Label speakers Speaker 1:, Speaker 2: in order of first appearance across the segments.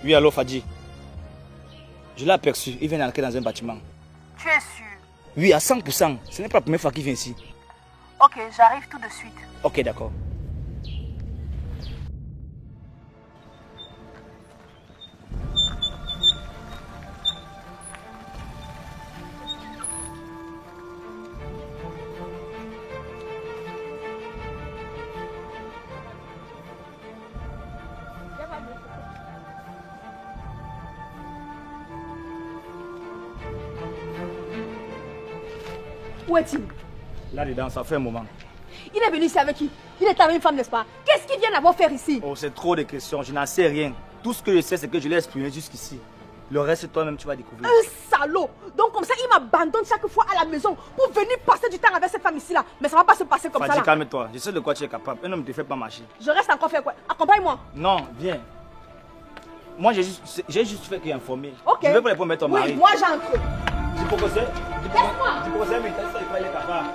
Speaker 1: Oui, allô Fadji. Je l'ai aperçu, il vient d'entrer dans un bâtiment.
Speaker 2: Tu es sûr?
Speaker 1: Oui, à 100%. Ce n'est pas la première fois qu'il vient ici.
Speaker 2: Ok, j'arrive tout de suite.
Speaker 1: Ok, d'accord.
Speaker 3: Où est-il?
Speaker 1: Là-dedans, ça fait un moment.
Speaker 3: Il est venu ici avec qui? Il est avec une femme, n'est-ce pas? Qu'est-ce qu'il vient d'avoir faire ici?
Speaker 1: Oh, c'est trop de questions, je n'en sais rien. Tout ce que je sais, c'est que je l'ai exprimé jusqu'ici. Le reste, toi-même, tu vas découvrir.
Speaker 3: Un salaud! Donc comme ça, il m'abandonne chaque fois à la maison pour venir passer du temps avec cette femme ici-là. Mais ça ne va pas se passer comme ça
Speaker 1: Fadji,
Speaker 3: là.
Speaker 1: calme-toi. Je sais de quoi tu es capable. Un homme ne te fait pas marcher.
Speaker 3: Je reste encore faire quoi? Accompagne-moi.
Speaker 1: Non, viens. Moi, j'ai juste fait qu'informer.
Speaker 3: Ok.
Speaker 1: Je vais pas les promettre ton mari.
Speaker 3: Oui, moi j'entre.
Speaker 1: Tu peux causer?
Speaker 3: Laisse-moi.
Speaker 1: Tu peux causer, mais tu sais pas, il est capable.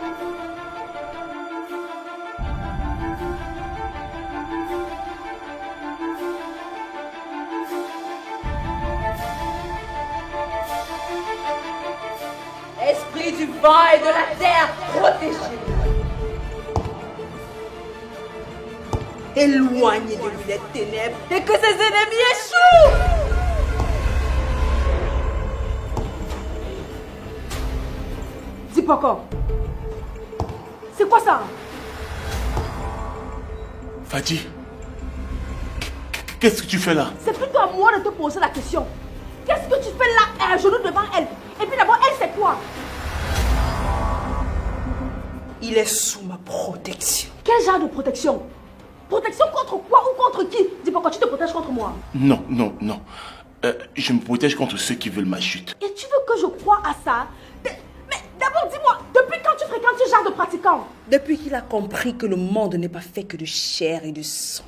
Speaker 3: Esprit du vent et de la terre, protégez. Éloignez de lui les ténèbres et que ses ennemis échouent. Dis pas encore. C'est quoi ça?
Speaker 4: Fadji, qu'est-ce que tu fais là?
Speaker 3: C'est plutôt à moi de te poser la question. Qu'est-ce que tu fais là, à genoux devant elle? Et puis d'abord, elle, c'est quoi? Il est sous ma protection. Quel genre de protection? Protection contre quoi ou contre qui? Dis pourquoi tu te protèges contre moi?
Speaker 4: Non, non, non. Je me protège contre ceux qui veulent ma chute.
Speaker 3: Et tu veux que je croie à ça? Mais d'abord, dis-moi, depuis quand tu fréquentes ce genre de pratiquant?
Speaker 5: Depuis qu'il a compris que le monde n'est pas fait que de chair et de sang.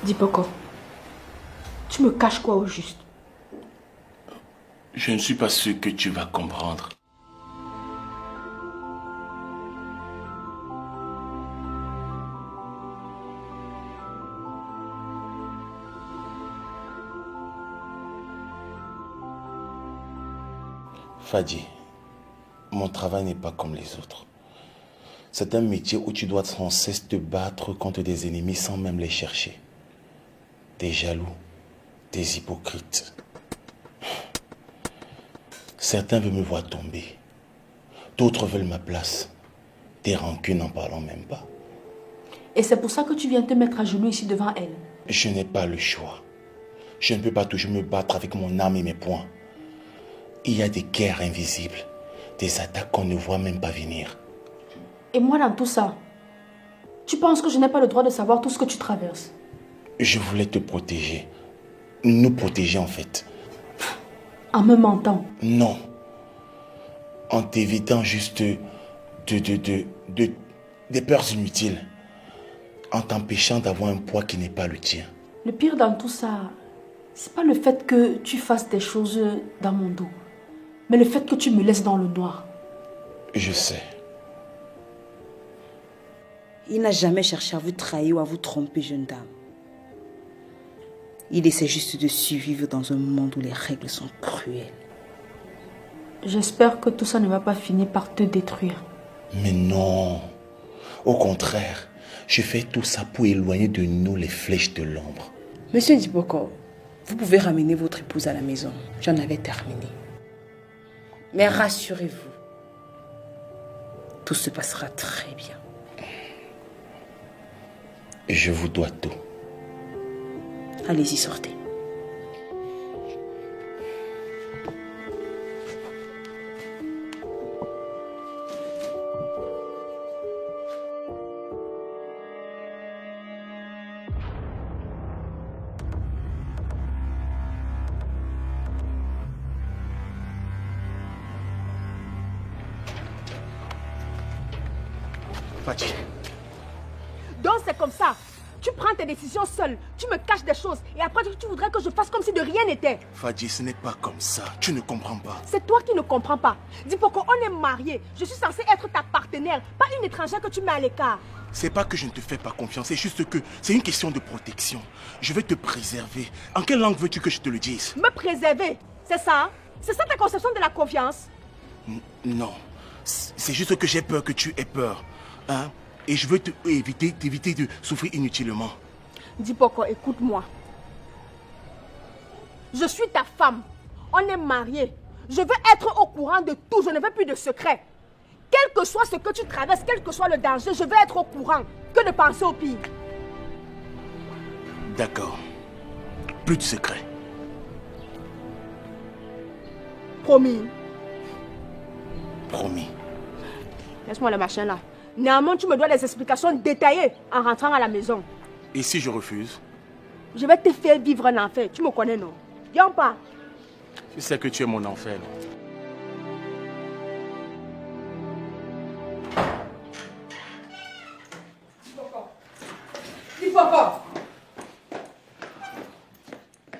Speaker 5: Dis Poco, tu me caches quoi au juste?
Speaker 4: Je ne suis pas sûr que tu vas comprendre. Fadji, mon travail n'est pas comme les autres. C'est un métier où tu dois sans cesse te battre contre des ennemis sans même les chercher. Des jaloux, des hypocrites. Certains veulent me voir tomber. D'autres veulent ma place. Des rancunes n'en parlant même pas.
Speaker 5: Et c'est pour ça que tu viens te mettre à genoux ici devant elle.
Speaker 4: Je n'ai pas le choix. Je ne peux pas toujours me battre avec mon âme et mes poings. Il y a des guerres invisibles, des attaques qu'on ne voit même pas venir.
Speaker 5: Et moi dans tout ça, tu penses que je n'ai pas le droit de savoir tout ce que tu traverses?
Speaker 4: Je voulais te protéger. Nous protéger en fait.
Speaker 5: En me mentant?
Speaker 4: Non. En t'évitant juste des peurs inutiles. En t'empêchant d'avoir un poids qui n'est pas le tien.
Speaker 5: Le pire dans tout ça, c'est pas le fait que tu fasses des choses dans mon dos, mais le fait que tu me laisses dans le noir.
Speaker 4: Je sais.
Speaker 5: Il n'a jamais cherché à vous trahir ou à vous tromper, jeune dame. Il essaie juste de survivre dans un monde où les règles sont cruelles. J'espère que tout ça ne va pas finir par te détruire.
Speaker 4: Mais non. Au contraire, je fais tout ça pour éloigner de nous les flèches de l'ombre.
Speaker 5: Monsieur Diboko, vous pouvez ramener votre épouse à la maison. J'en avais terminé. Mais rassurez-vous, tout se passera très bien.
Speaker 4: Je vous dois tout.
Speaker 5: Allez-y, sortez.
Speaker 4: Fadji.
Speaker 3: Donc c'est comme ça. Tu prends tes décisions seule, tu me caches des choses et après tu voudrais que je fasse comme si de rien n'était.
Speaker 4: Fadji, ce n'est pas comme ça. Tu ne comprends pas.
Speaker 3: C'est toi qui ne comprends pas. Dis pourquoi on est mariés. Je suis censée être ta partenaire, pas une étrangère que tu mets à l'écart.
Speaker 4: C'est pas que je ne te fais pas confiance, c'est juste que c'est une question de protection. Je vais te préserver. En quelle langue veux-tu que je te le dise?
Speaker 3: Me préserver, c'est ça? Hein? C'est ça ta conception de la confiance?
Speaker 4: Non. C'est juste que j'ai peur que tu aies peur. Hein? Et je veux t'éviter de souffrir inutilement.
Speaker 3: Dis pourquoi, écoute-moi. Je suis ta femme. On est mariés. Je veux être au courant de tout. Je ne veux plus de secrets. Quel que soit ce que tu traverses, quel que soit le danger, je veux être au courant. Que de penser au pire.
Speaker 4: D'accord. Plus de secrets.
Speaker 3: Promis.
Speaker 4: Promis.
Speaker 3: Laisse-moi le machin là. Néanmoins, tu me dois des explications détaillées en rentrant à la maison.
Speaker 4: Et si je refuse?
Speaker 3: Je vais te faire vivre un enfer. Tu me connais, non? Viens pas.
Speaker 4: Je sais que tu es mon enfer.
Speaker 3: Dis papa.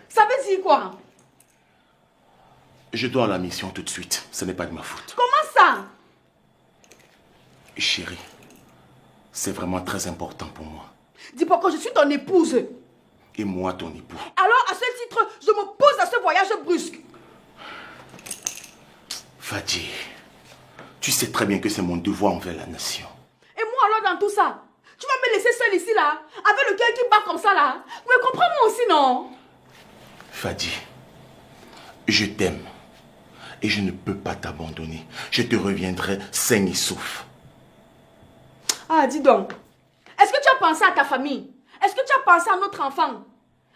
Speaker 3: Ça veut dire quoi?
Speaker 4: Je dois à la mission tout de suite. Ce n'est pas de ma faute.
Speaker 3: Comment ça?
Speaker 4: Chérie, c'est vraiment très important pour moi.
Speaker 3: Dis pourquoi je suis ton épouse.
Speaker 4: Et moi, ton époux.
Speaker 3: Alors, à ce titre, je m'oppose à ce voyage brusque.
Speaker 4: Fadji, tu sais très bien que c'est mon devoir envers la nation.
Speaker 3: Et moi alors dans tout ça? Tu vas me laisser seule ici là? Avec le cœur qui bat comme ça là? Mais comprends-moi aussi, non?
Speaker 4: Fadji, je t'aime. Et je ne peux pas t'abandonner. Je te reviendrai sain et sauf.
Speaker 3: Ah, dis donc. Est-ce que tu as pensé à ta famille? Est-ce que tu as pensé à notre enfant?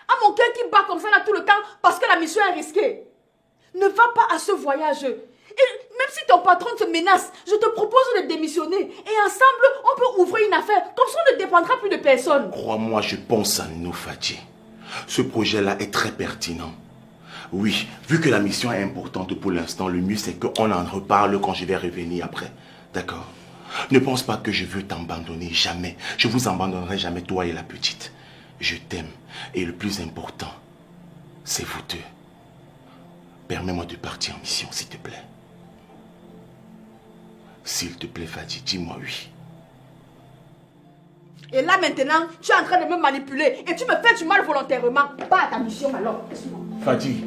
Speaker 3: À mon cœur qui bat comme ça là tout le temps parce que la mission est risquée. Ne va pas à ce voyage. Et même si ton patron te menace, je te propose de démissionner. Et ensemble, on peut ouvrir une affaire. Comme ça, on ne dépendra plus de personne.
Speaker 4: Crois-moi, je pense à nous, Fadji. Ce projet-là est très pertinent. Oui, vu que la mission est importante pour l'instant, le mieux c'est qu'on en reparle quand je vais revenir après. D'accord? Ne pense pas que je veux t'abandonner, jamais. Je vous abandonnerai jamais, toi et la petite. Je t'aime. Et le plus important, c'est vous deux. Permets-moi de partir en mission, s'il te plaît. S'il te plaît, Fadji, dis-moi oui.
Speaker 3: Et là maintenant, tu es en train de me manipuler. Et tu me fais du mal volontairement. Pas à ta mission alors.
Speaker 4: Fadji.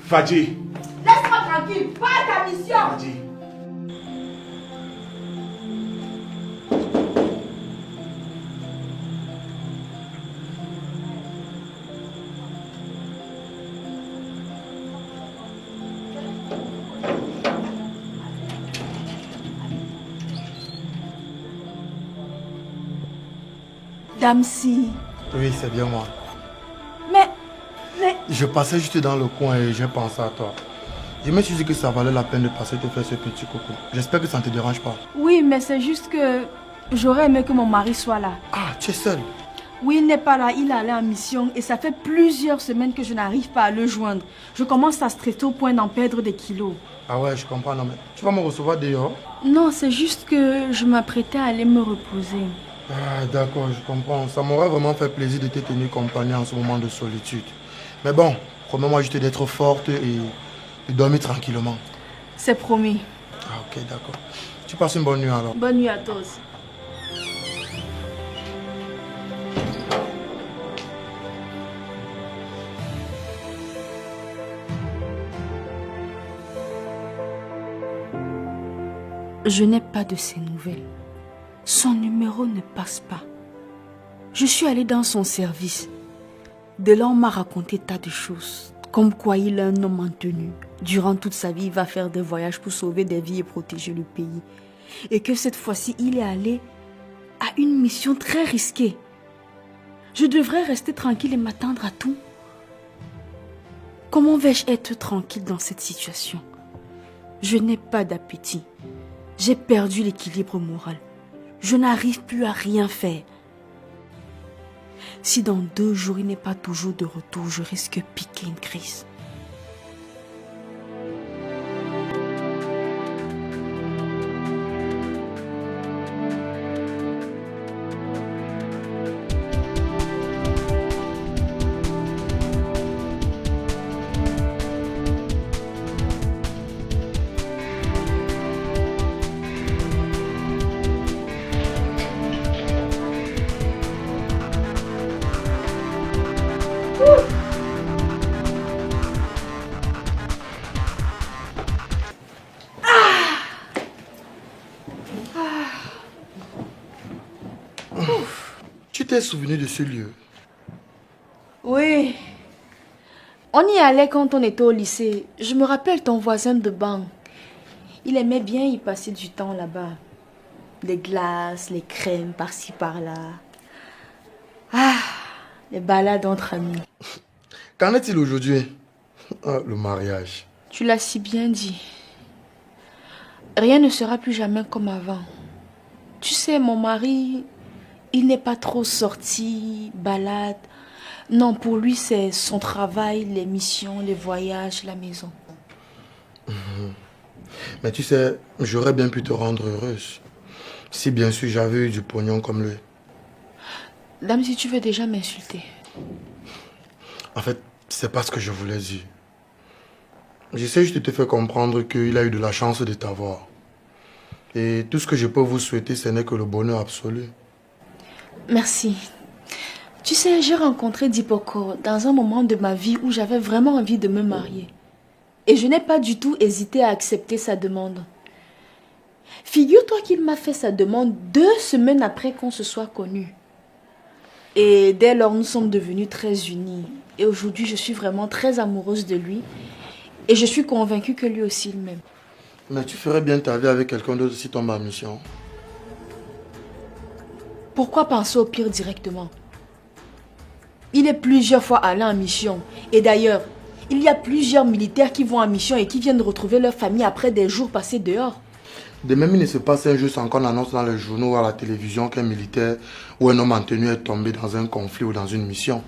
Speaker 4: Fadji.
Speaker 3: Laisse-moi tranquille. Pas à ta mission.
Speaker 4: Fadji.
Speaker 3: Damsi.
Speaker 6: Oui, c'est bien moi.
Speaker 3: Mais...
Speaker 6: Je passais juste dans le coin et j'ai pensé à toi. Je me suis dit que ça valait la peine de passer te faire ce petit coucou. J'espère que ça ne te dérange pas.
Speaker 7: Oui, mais c'est juste que j'aurais aimé que mon mari soit là.
Speaker 6: Ah, tu es seule?
Speaker 7: Oui, il n'est pas là, il est allé en mission et ça fait plusieurs semaines que je n'arrive pas à le joindre. Je commence à stresser au point d'en perdre des kilos.
Speaker 6: Ah ouais, je comprends. Non, mais tu vas me recevoir dehors?
Speaker 7: Non, c'est juste que je m'apprêtais à aller me reposer.
Speaker 6: Ah, d'accord, je comprends. Ça m'aurait vraiment fait plaisir de te tenir compagnie en ce moment de solitude. Mais bon, promets-moi juste d'être forte et de dormir tranquillement.
Speaker 7: C'est promis.
Speaker 6: Ah, ok, d'accord. Tu passes une bonne nuit alors.
Speaker 7: Bonne nuit à toi aussi. Je n'ai pas de ses nouvelles. Son numéro ne passe pas. Je suis allée dans son service. De là, on m'a raconté tas de choses. Comme quoi il est un homme en tenue. Durant toute sa vie, il va faire des voyages pour sauver des vies et protéger le pays. Et que cette fois-ci, il est allé à une mission très risquée. Je devrais rester tranquille et m'attendre à tout. Comment vais-je être tranquille dans cette situation? Je n'ai pas d'appétit. J'ai perdu l'équilibre moral. Je n'arrive plus à rien faire. Si dans 2 jours il n'est pas toujours de retour, je risque de piquer une crise.
Speaker 6: t'es souvenu de ce lieu?
Speaker 7: Oui. On y allait quand on était au lycée. Je me rappelle ton voisin de banc. Il aimait bien y passer du temps là-bas. Les glaces, les crèmes par-ci par-là. Ah, les balades entre amis.
Speaker 6: Qu'en est-il aujourd'hui? Ah, le mariage.
Speaker 7: Tu l'as si bien dit. Rien ne sera plus jamais comme avant. Tu sais, mon mari, il n'est pas trop sorti, balade. Non, pour lui, c'est son travail, les missions, les voyages, la maison.
Speaker 6: Mais tu sais, j'aurais bien pu te rendre heureuse. Si bien sûr j'avais eu du pognon comme lui.
Speaker 7: Dame, si tu veux déjà m'insulter.
Speaker 6: En fait, c'est pas ce que je voulais dire. J'essaie juste de te faire comprendre qu'il a eu de la chance de t'avoir. Et tout ce que je peux vous souhaiter, ce n'est que le bonheur absolu.
Speaker 7: Merci. Tu sais, j'ai rencontré Dipoko dans un moment de ma vie où j'avais vraiment envie de me marier. Et je n'ai pas du tout hésité à accepter sa demande. Figure-toi qu'il m'a fait sa demande 2 semaines après qu'on se soit connus. Et dès lors, nous sommes devenus très unis. Et aujourd'hui, je suis vraiment très amoureuse de lui. Et je suis convaincue que lui aussi il m'aime.
Speaker 6: Mais tu ferais bien ta vie avec quelqu'un d'autre si tombe en mission.
Speaker 7: Pourquoi penser au pire directement? Il est plusieurs fois allé en mission. Et d'ailleurs, il y a plusieurs militaires qui vont en mission et qui viennent retrouver leur famille après des jours passés dehors.
Speaker 6: De même, il ne se passe un jour sans qu'on annonce dans les journaux ou à la télévision qu'un militaire ou un homme en tenue est tombé dans un conflit ou dans une mission.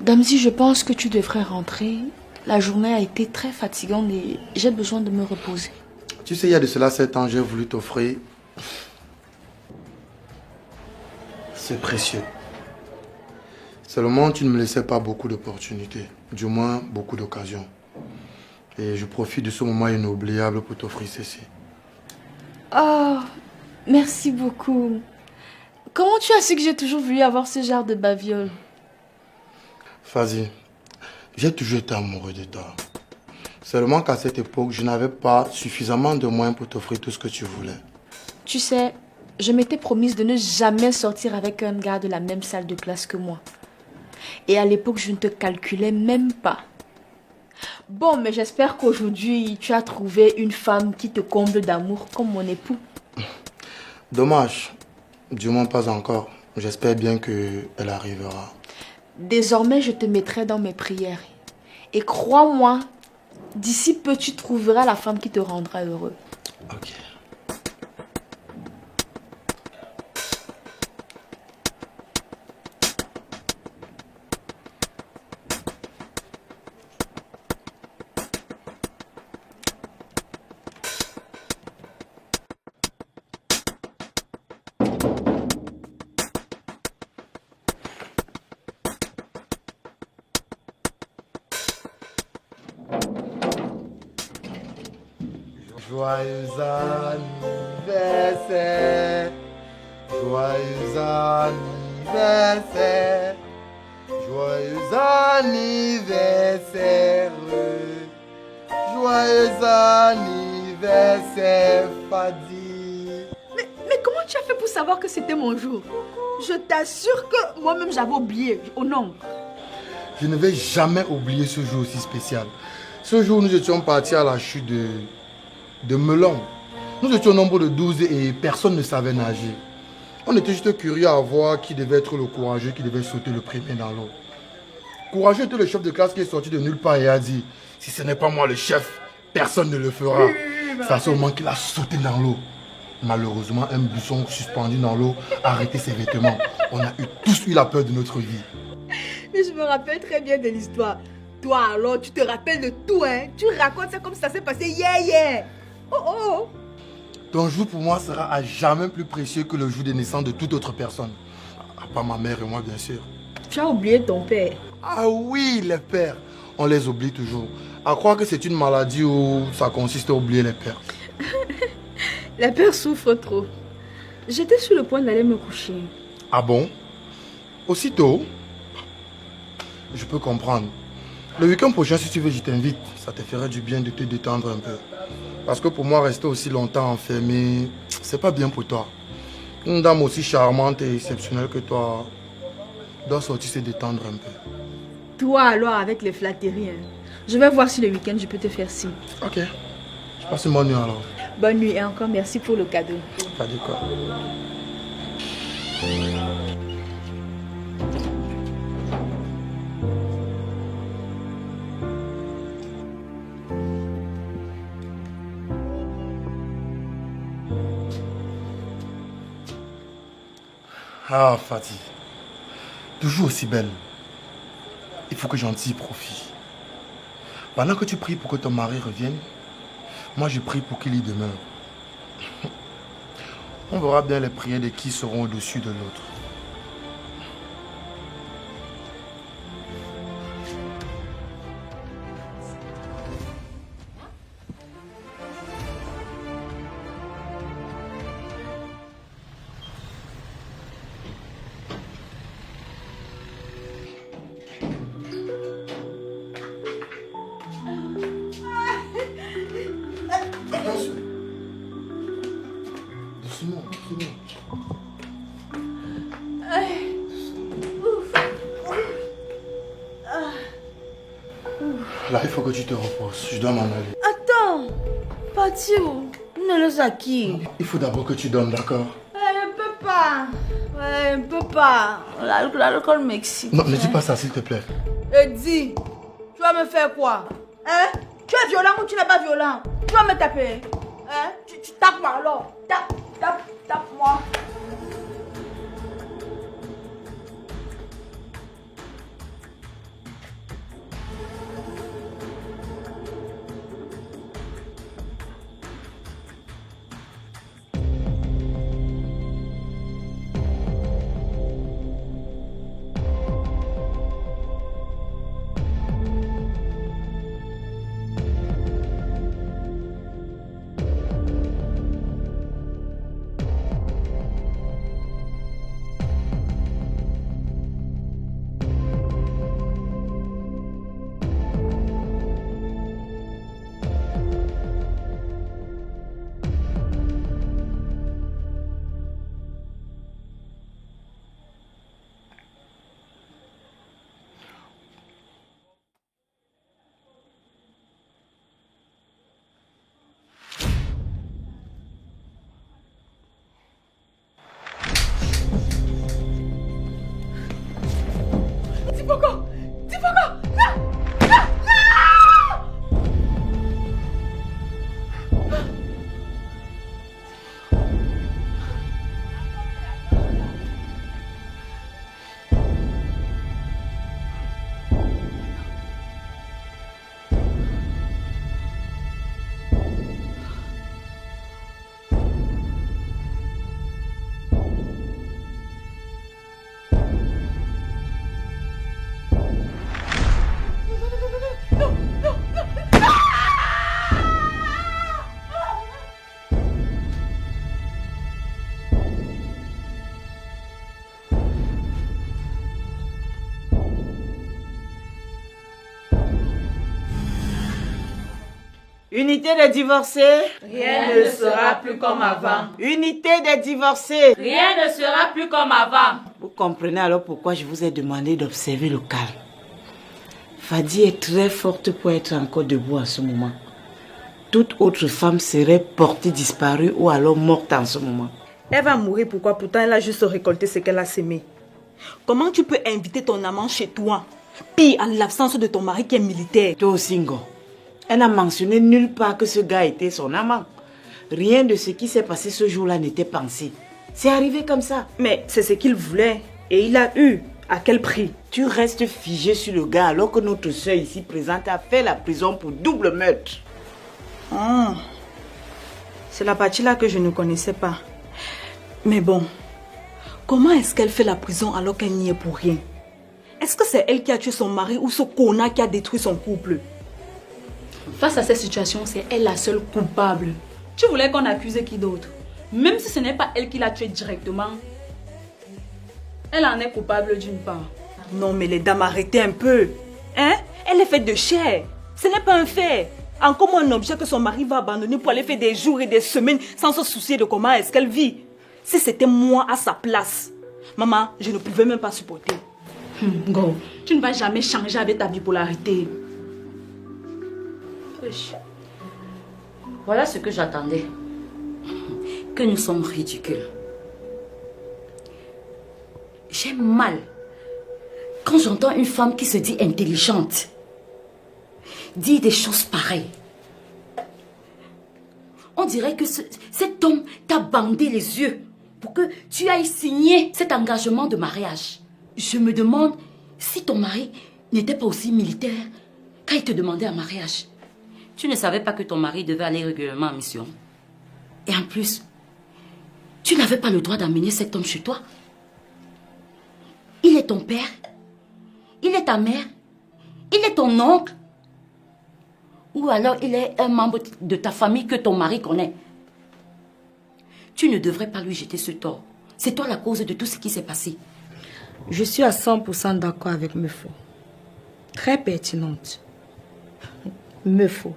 Speaker 7: Damsi, je pense que tu devrais rentrer. La journée a été très fatigante et j'ai besoin de me reposer.
Speaker 6: Tu sais, il y a de cela 7 ans, j'ai voulu t'offrir. C'est précieux. Seulement, tu ne me laissais pas beaucoup d'opportunités. Du moins, beaucoup d'occasions. Et je profite de ce moment inoubliable pour t'offrir ceci.
Speaker 7: Oh, merci beaucoup. Comment tu as su que j'ai toujours voulu avoir ce genre de baviole?
Speaker 6: Fazi, j'ai toujours été amoureux de toi. Seulement qu'à cette époque, je n'avais pas suffisamment de moyens pour t'offrir tout ce que tu voulais.
Speaker 7: Tu sais, je m'étais promise de ne jamais sortir avec un gars de la même salle de classe que moi. Et à l'époque, je ne te calculais même pas. Bon, mais j'espère qu'aujourd'hui, tu as trouvé une femme qui te comble d'amour comme mon époux.
Speaker 6: Dommage. Du moins pas encore. J'espère bien qu'elle arrivera.
Speaker 7: Désormais, je te mettrai dans mes prières. Et crois-moi, d'ici peu, tu trouveras la femme qui te rendra heureux.
Speaker 6: Ok. Joyeux anniversaire, joyeux anniversaire, joyeux anniversaire, joyeux anniversaire, Fadi.
Speaker 3: Mais comment tu as fait pour savoir que c'était mon jour? Je t'assure que moi-même j'avais oublié. Oh non.
Speaker 6: Je ne vais jamais oublier ce jour aussi spécial. Ce jour, nous étions partis à la chute de Melon. Nous étions au nombre de 12 et personne ne savait nager. On était juste curieux à voir qui devait être le courageux qui devait sauter le premier dans l'eau. Courageux était le chef de classe qui est sorti de nulle part et a dit « Si ce n'est pas moi le chef, personne ne le fera. » C'est à ce moment qu'il a sauté dans l'eau. Malheureusement, un buisson suspendu dans l'eau a arrêté ses vêtements. On a tous eu la peur de notre vie.
Speaker 3: Mais je me rappelle très bien de l'histoire. Toi alors, tu te rappelles de tout, hein? Tu racontes ça comme ça s'est passé hier. Oh oh.
Speaker 6: Ton jour pour moi sera à jamais plus précieux que le jour de naissance de toute autre personne. À part ma mère et moi, bien sûr.
Speaker 3: Tu as oublié ton père.
Speaker 6: Ah oui, les pères. On les oublie toujours. À croire que c'est une maladie où ça consiste à oublier les pères.
Speaker 3: La père souffre trop. J'étais sur le point d'aller me coucher.
Speaker 6: Ah bon? Aussitôt? Je peux comprendre. Le week-end prochain, si tu veux, je t'invite. Ça te ferait du bien de te détendre un peu. Parce que pour moi, rester aussi longtemps enfermé, c'est pas bien pour toi. Une dame aussi charmante et exceptionnelle que toi doit sortir se détendre un peu.
Speaker 3: Toi alors avec les flatteries. Hein. Je vais voir si le week-end je peux te faire signe.
Speaker 6: Ok. Je passe une bonne nuit alors.
Speaker 3: Bonne nuit et encore merci pour le cadeau.
Speaker 6: Pas de quoi. Ah, Fatih. Toujours aussi belle. Il faut que j'en tire profit. Pendant que tu pries pour que ton mari revienne, moi je prie pour qu'il y demeure. On verra bien les prières de qui seront au-dessus de l'autre. Doucement, doucement. Là, il faut que tu te reposes. Je dois m'en aller.
Speaker 3: Attends. Partir où? Ne laisse à qui?
Speaker 6: Il faut d'abord que tu dormes, d'accord?
Speaker 3: Je ne peux pas. Je ne peux pas. L'alcool m'excite.
Speaker 6: Non, ne dis pas ça, s'il te plaît.
Speaker 3: Et dis, tu vas me faire quoi? Hein? Tu es violent ou tu n'es pas violent? Tu vas me taper? Hein? Tu tapes moi alors. Tape-moi.
Speaker 8: Unité des divorcés,
Speaker 5: Rien ne sera plus comme avant.
Speaker 8: unité des divorcés.
Speaker 5: Rien ne sera plus comme avant.
Speaker 8: Vous comprenez alors pourquoi je vous ai demandé d'observer le calme. Fadi est très forte pour être encore debout en ce moment. Toute autre femme serait portée disparue ou alors morte en ce moment.
Speaker 9: Elle va mourir pourquoi? Pourtant elle a juste récolté ce qu'elle a semé. Comment tu peux inviter ton amant chez toi? Pire, en l'absence de ton mari qui est militaire.
Speaker 8: Toi aussi, Ngo. Elle n'a mentionné nulle part que ce gars était son amant. Rien de ce qui s'est passé ce jour-là n'était pensé. C'est arrivé comme ça.
Speaker 9: Mais c'est ce qu'il voulait. Et il a eu. À quel prix?
Speaker 8: Tu restes figé sur le gars alors que notre soeur ici présente a fait la prison pour double meurtre.
Speaker 9: Ah, c'est la partie là que je ne connaissais pas. Mais bon, comment est-ce qu'elle fait la prison alors qu'elle n'y est pour rien? Est-ce que c'est elle qui a tué son mari ou ce connard qui a détruit son couple?
Speaker 7: Face à cette situation, c'est elle la seule coupable.
Speaker 3: Tu voulais qu'on accuse qui d'autre? Même si ce n'est pas elle qui l'a tué directement, elle en est coupable d'une part.
Speaker 9: Non mais les dames, arrêtez un peu. Hein? Elle est faite de chair. Ce n'est pas un fait. Encore moins un objet que son mari va abandonner pour aller faire des jours et des semaines sans se soucier de comment est-ce qu'elle vit. Si c'était moi à sa place, maman, je ne pouvais même pas supporter.
Speaker 3: Go, tu ne vas jamais changer avec ta bipolarité.
Speaker 5: Wesh. Voilà ce que j'attendais. Que nous sommes ridicules. J'ai mal quand j'entends une femme qui se dit intelligente dire des choses pareilles. On dirait que cet homme t'a bandé les yeux pour que tu ailles signer cet engagement de mariage. Je me demande si ton mari n'était pas aussi militaire quand il te demandait un mariage. Tu ne savais pas que ton mari devait aller régulièrement en mission. Et en plus, tu n'avais pas le droit d'amener cet homme chez toi. Il est ton père, il est ta mère, il est ton oncle. Ou alors il est un membre de ta famille que ton mari connaît. Tu ne devrais pas lui jeter ce tort. C'est toi la cause de tout ce qui s'est passé.
Speaker 7: Je suis à 100% d'accord avec Mefo. Très pertinente. Mefo,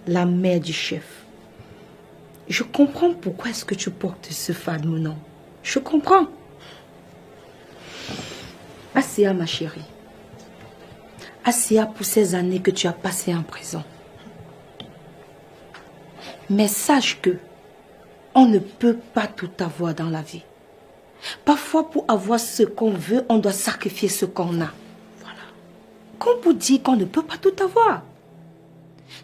Speaker 7: la mère du chef. Je comprends pourquoi est-ce que tu portes ce fameux nom. Je comprends. Assia, ma chérie. Assia, pour ces années que tu as passées en prison. Mais sache que on ne peut pas tout avoir dans la vie. Parfois, pour avoir ce qu'on veut, on doit sacrifier ce qu'on a. Voilà. Comme pour dire qu'on ne peut pas tout avoir.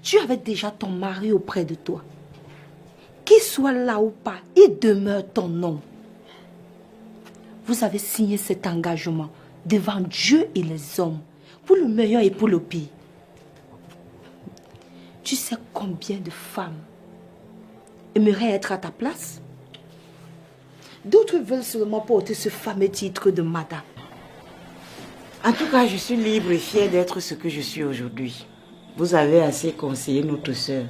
Speaker 7: Tu avais déjà ton mari auprès de toi. Qu'il soit là ou pas, il demeure ton nom. Vous avez signé cet engagement devant Dieu et les hommes, pour le meilleur et pour le pire. Tu sais combien de femmes aimeraient être à ta place? D'autres veulent seulement porter ce fameux titre de madame.
Speaker 8: En tout cas, je suis libre et fière d'être ce que je suis aujourd'hui. Vous avez assez conseillé notre sœur.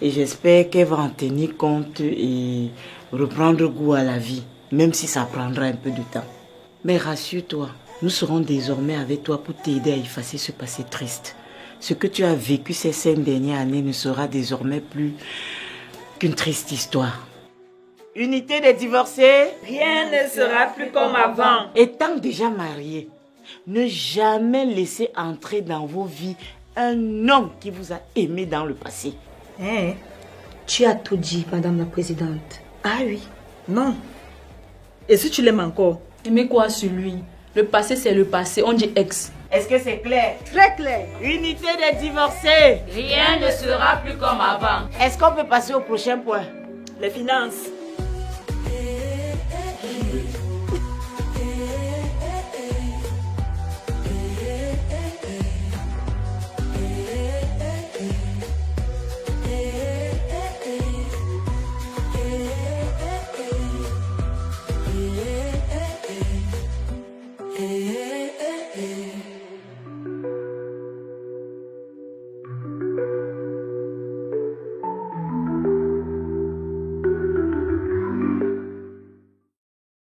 Speaker 8: Et j'espère qu'elle va en tenir compte et reprendre goût à la vie, même si ça prendra un peu de temps. Mais rassure-toi, nous serons désormais avec toi pour t'aider à effacer ce passé triste. Ce que tu as vécu ces 5 dernières années ne sera désormais plus qu'une triste histoire. Unité des divorcés,
Speaker 9: Rien ne sera plus comme avant.
Speaker 8: étant déjà mariés, ne jamais laisser entrer dans vos vies un homme qui vous a aimé dans le passé.
Speaker 9: Hein?
Speaker 7: Tu as tout dit, Madame la Présidente.
Speaker 9: Ah oui. Non. Et si tu l'aimes encore?
Speaker 3: Aimer quoi sur lui? Le passé, c'est le passé. On dit ex.
Speaker 8: Est-ce que c'est clair?
Speaker 9: Très clair.
Speaker 8: Unité des divorcés.
Speaker 5: Rien ne sera plus comme avant.
Speaker 8: Est-ce qu'on peut passer au prochain point?
Speaker 9: Les finances.